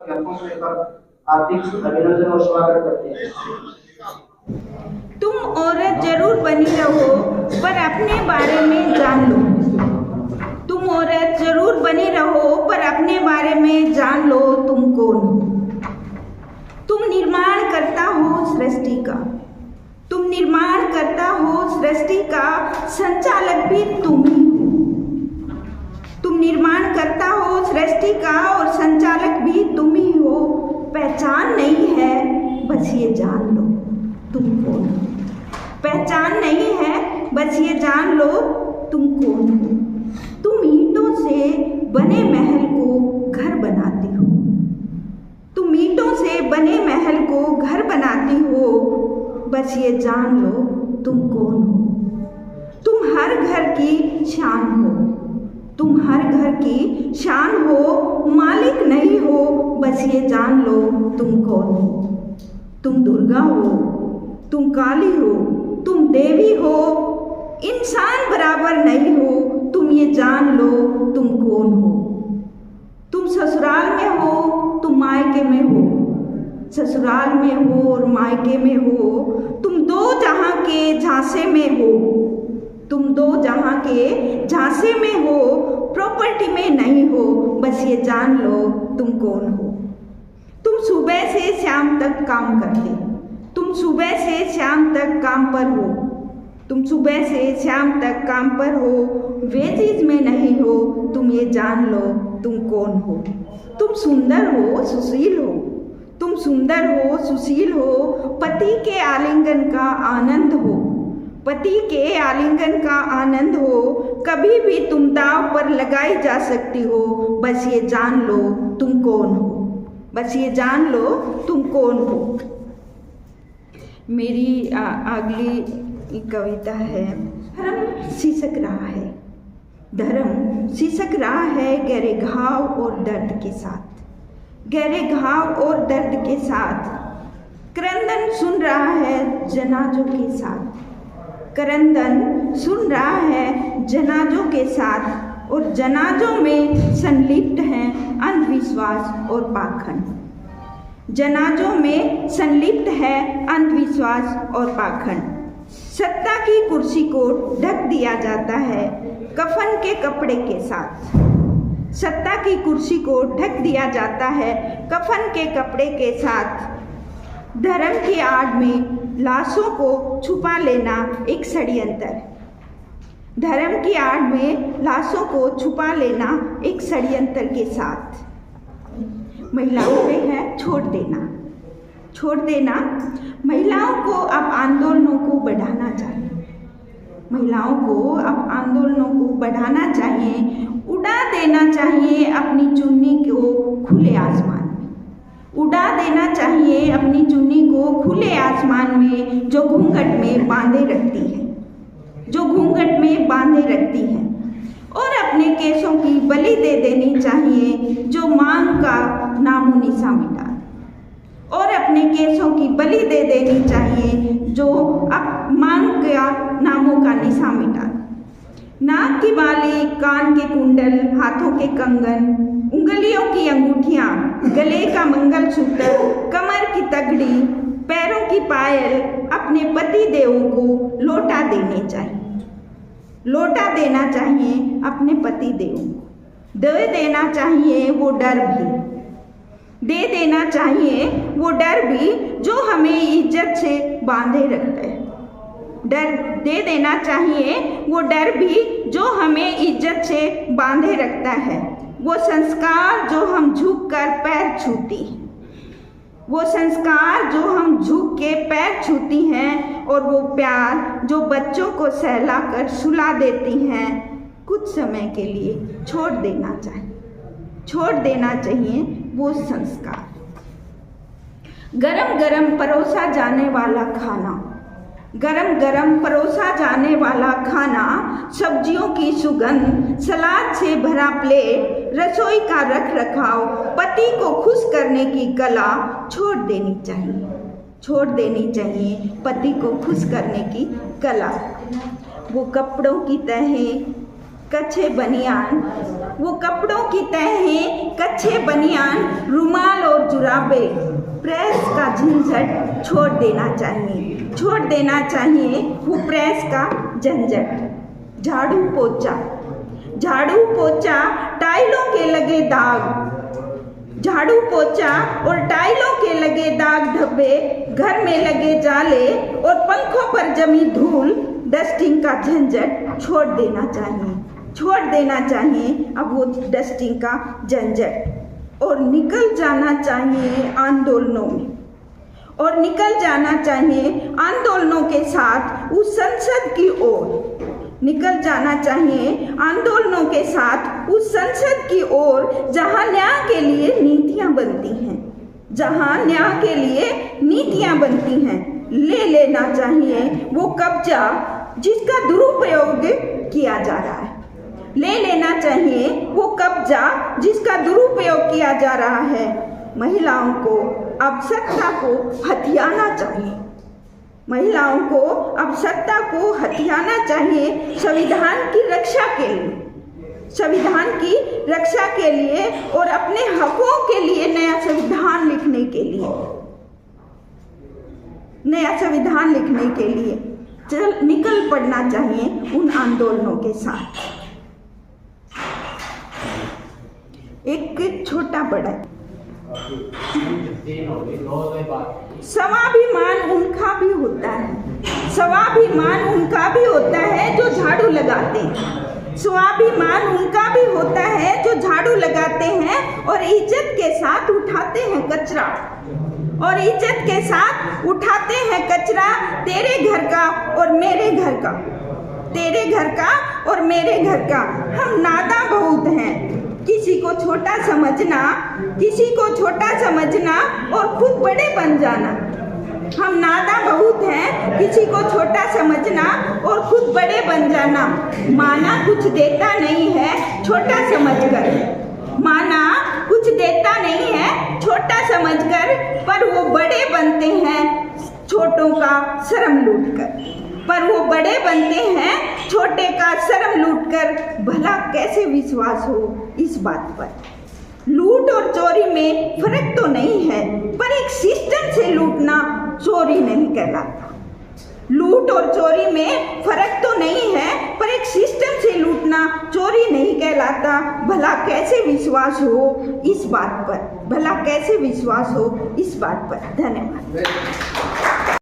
हार्दिक अभिनंदन और स्वागत करते हैं। तुम औरत जरूर बनी रहो पर अपने बारे में जान लो। तुम औरत जरूर बनी रहो पर अपने बारे में जान लो तुम कौन हो। तुम निर्माण करता हो सृष्टि का। तुम निर्माण करता हो सृष्टि का, संचालक भी तुम ही हो। तुम निर्माण करता हो सृष्टि का और संचालक भी तुम ही हो। पहचान नहीं है बस ये जान लो तुम कौन हो। पहचान नहीं है बस ये जान लो तुम कौन हो। तुम ईंटों से बने महल को घर बनाती हो। तुम ईंटों से बने महल को घर बनाती हो, बस ये जान लो तुम कौन हो। तुम हर घर की शान हो। तुम हर घर की शान हो, मालिक नहीं हो, बस ये जान लो तुम कौन हो। तुम दुर्गा हो, तुम काली हो, तुम देवी हो, इंसान बराबर नहीं हो, तुम ये जान लो तुम कौन हो। तुम ससुराल में हो, तुम मायके में हो। ससुराल में हो और मायके में हो, तुम दो जहां के झांसे में हो। तुम दो जहां के झांसे में हो, प्रॉपर्टी में नहीं हो, बस ये जान लो तुम कौन हो। तुम सुबह से शाम तक काम करते। तुम सुबह से शाम तक काम पर हो। तुम सुबह से शाम तक काम पर हो, वेजेज में नहीं हो, तुम ये जान लो तुम कौन हो। तुम सुंदर हो, सुशील हो। तुम सुंदर हो, सुशील हो, पति के आलिंगन का आनंद हो। पति के आलिंगन का आनंद हो, कभी भी तुम दांव पर लगाई जा सकती हो, बस ये जान लो तुम कौन हो। बस ये जान लो तुम कौन हो। मेरी अगली कविता है, धर्म सिसक रहा है। धर्म सिसक रहा है गहरे घाव और दर्द के साथ। गहरे घाव और दर्द के साथ क्रंदन सुन रहा है जनाजों के साथ। क्रंदन सुन रहा है जनाजों के साथ और जनाजों में संलिप्त हैं अंधविश्वास और पाखंड। जनाजों में संलिप्त है अंधविश्वास और पाखंड। सत्ता की कुर्सी को ढक दिया जाता है कफन के कपड़े के साथ। सत्ता की कुर्सी को ढक दिया जाता है कफन के कपड़े के साथ। धर्म की आड़ में लाशों को छुपा लेना एक षड्यंत्र है। धर्म की आड़ में लाशों को छुपा लेना एक षड्यंत्र के साथ। महिलाओं पे है छोड़ देना। छोड़ देना। महिलाओं को अब आंदोलनों को बढ़ाना चाहिए। महिलाओं को अब आंदोलनों को बढ़ाना चाहिए। उड़ा देना चाहिए अपनी चुन्नी को खुले आसमान में। उड़ा देना चाहिए अपनी चुन्नी को खुले आसमान में, जो घूंघट में बांधे रखती है। जो घूंघट में बांधे रखती है। और अपने केसों की बलि दे देनी चाहिए जो मांग का नामो निशान मिटा। और अपने केसों की बलि दे देनी चाहिए जो अब मांग का नामों का निशान मिटा। नाक की बाली, कान के कुंडल, हाथों के कंगन, उंगलियों की अंगूठियां, गले का मंगलसूत्र, कमर की तगड़ी, पैरों की पायल अपने पति देवों को लौटा देने चाहिए। लौटा देना चाहिए अपने पति देवों को। दे देना चाहिए वो डर भी। दे देना चाहिए वो डर भी जो हमें इज्जत से बांधे रखता है। डर दे देना चाहिए वो डर भी जो हमें इज्जत से बांधे रखता है। वो संस्कार जो हम झुक कर पैर छूती हैं। वो संस्कार जो हम झुक के पैर छूती हैं। और वो प्यार जो बच्चों को सहला कर सुला देती हैं, कुछ समय के लिए छोड़ देना चाहिए। छोड़ देना चाहिए वो संस्कार। गरम गरम परोसा जाने वाला खाना। गरम गरम परोसा जाने वाला खाना, सब्जियों की सुगंध, सलाद से भरा प्लेट, रसोई का रख रखाव, पति को खुश करने की कला छोड़ देनी चाहिए। छोड़ देनी चाहिए पति को खुश करने की कला। वो कपड़ों की तहें कच्छे बनियान, वो कपड़ों की तहें कच्छे बनियान, रुमाल और मुताबिक प्रेस का झंझट छोड़ देना चाहिए, छोड़ देना चाहिए वो प्रेस का झंझट। झाड़ू पोछा, झाड़ू पोछा टाइलों के लगे दाग, झाड़ू पोछा और टाइलों के लगे दाग धब्बे, घर में लगे जाले और पंखों पर जमी धूल, डस्टिंग का झंझट छोड़ देना चाहिए, छोड़ देना चाहिए अब वो डस्टिंग का झंझट। और निकल जाना चाहिए आंदोलनों में, और निकल जाना चाहिए आंदोलनों के साथ उस संसद की ओर, निकल जाना चाहिए आंदोलनों के साथ उस संसद की ओर जहां न्याय के लिए नीतियां बनती हैं, जहां न्याय के लिए नीतियां बनती हैं। ले लेना चाहिए वो कब्जा जिसका दुरुपयोग किया जा रहा है, ले लेना चाहिए वो कब्जा जिसका दुरुपयोग किया जा रहा है। महिलाओं को अब सत्ता को हथियाना चाहिए, महिलाओं को अब सत्ता को हथियाना चाहिए संविधान की रक्षा के लिए, संविधान की रक्षा के लिए और अपने हकों के लिए नया संविधान लिखने के लिए, नया संविधान लिखने के लिए निकल पड़ना चाहिए उन आंदोलनों के साथ। एक छोटा बड़ा स्वाभिमान उनका भी होता है, स्वाभिमान उनका भी होता है जो झाड़ू लगाते हैं, स्वाभिमान उनका भी होता है जो झाड़ू लगाते हैं और इज्जत के साथ उठाते हैं कचरा, और इज्जत के साथ उठाते हैं कचरा। तेरे घर का और मेरे घर का, तेरे घर का और मेरे घर का। हम नादां बहुत हैं, किसी को छोटा समझना, किसी को छोटा समझना और खुद बड़े बन जाना। हम नादां बहुत हैं, किसी को छोटा समझना और खुद बड़े बन जाना। माना कुछ देता नहीं है छोटा समझकर, माना कुछ देता नहीं है छोटा समझकर, पर वो बड़े बनते हैं छोटों का शर्म लूटकर, पर वो बड़े बनते हैं छोटे का शर्म लूटकर। भला कैसे विश्वास हो इस बात पर। लूट और चोरी में फर्क तो नहीं है, पर एक सिस्टम से लूटना चोरी नहीं कहलाता। लूट और चोरी में फर्क तो नहीं है, पर एक सिस्टम से लूटना चोरी नहीं कहलाता। भला कैसे विश्वास हो इस बात पर, भला कैसे विश्वास हो इस बात पर। धन्यवाद।